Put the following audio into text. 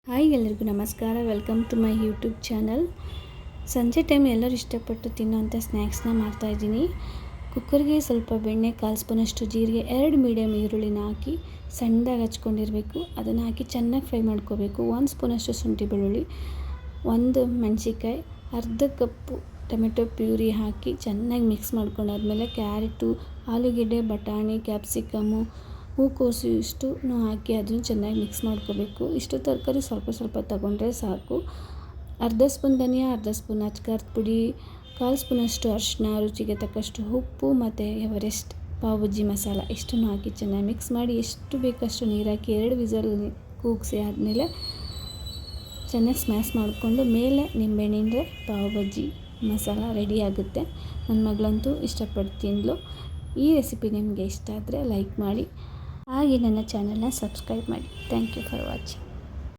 Hi ಎಲ್ಲರಿಗೂ ನಮಸ್ಕಾರ. Welcome to my YouTube channel. ಸಂಜೆ ಟೈಮ್ ಎಲ್ಲರೂ ಇಷ್ಟಪಟ್ಟು ತಿನ್ನೋಂಥ ಸ್ನ್ಯಾಕ್ಸ್ನ ಮಾಡ್ತಾಯಿದ್ದೀನಿ. ಕುಕ್ಕರ್ಗೆ ಸ್ವಲ್ಪ ಬೆಣ್ಣೆ, 1/4 ಸ್ಪೂನಷ್ಟು ಜೀರಿಗೆ, 2 ಮೀಡಿಯಮ್ ಈರುಳ್ಳಿನ ಹಾಕಿ ಸಣ್ಣದಾಗಿ ಹಚ್ಕೊಂಡಿರಬೇಕು. ಅದನ್ನು ಹಾಕಿ ಚೆನ್ನಾಗಿ ಫ್ರೈ ಮಾಡ್ಕೋಬೇಕು. 1 ಸ್ಪೂನಷ್ಟು ಶುಂಠಿ ಬೆಳ್ಳುಳ್ಳಿ, 1 ಮೆಣಸಿನ್ಕಾಯಿ, ಅರ್ಧ ಕಪ್ಪು ಟೊಮೆಟೊ ಪ್ಯೂರಿ ಹಾಕಿ ಚೆನ್ನಾಗಿ ಮಿಕ್ಸ್ ಮಾಡ್ಕೊಂಡಾದ್ಮೇಲೆ ಕ್ಯಾರೆಟು, ಆಲೂಗೆಡ್ಡೆ, ಬಟಾಣಿ, ಕ್ಯಾಪ್ಸಿಕಮ್ಮು, ಹೂಕೋಸು ಇಷ್ಟು ಹಾಕಿ ಅದನ್ನು ಚೆನ್ನಾಗಿ ಮಿಕ್ಸ್ ಮಾಡ್ಕೋಬೇಕು. ಇಷ್ಟು ತರಕಾರಿ ಸ್ವಲ್ಪ ತಗೊಂಡ್ರೆ ಸಾಕು. ಅರ್ಧ ಸ್ಪೂನ್ ಧನಿಯಾ, ಅರ್ಧ ಸ್ಪೂನ್ ಅಚ್ಕಾರದ ಪುಡಿ, 1/4 ಸ್ಪೂನಷ್ಟು ಅರಿಶಿನ, ರುಚಿಗೆ ತಕ್ಕಷ್ಟು ಉಪ್ಪು ಮತ್ತು ಎವರೆಸ್ಟ್ ಪಾವ್ ಭಾಜಿ ಮಸಾಲ ಇಷ್ಟನ್ನು ಹಾಕಿ ಚೆನ್ನಾಗಿ ಮಿಕ್ಸ್ ಮಾಡಿ ಎಷ್ಟು ಬೇಕಷ್ಟು ನೀರು ಹಾಕಿ 2 ವಿಸಲ್ ಕೂಗಿಸಿ ಆದಮೇಲೆ ಚೆನ್ನಾಗಿ ಸ್ಮ್ಯಾಶ್ ಮಾಡಿಕೊಂಡು ಮೇಲೆ ನಿಂಬೆಹಣ್ಣಿಂದರೆ ಪಾವ್ ಭಾಜಿ ಮಸಾಲ ರೆಡಿ ಆಗುತ್ತೆ. ನನ್ನ ಮಗಳಂತೂ ಇಷ್ಟಪಟ್ಟು ತಿಂದಳು. ಈ ರೆಸಿಪಿ ನಿಮಗೆ ಇಷ್ಟ ಆದರೆ ಲೈಕ್ ಮಾಡಿ, ಹಾಗೆ ನನ್ನ ಚಾನಲ್ನ ಸಬ್ಸ್ಕ್ರೈಬ್ ಮಾಡಿ. Thank you for watching.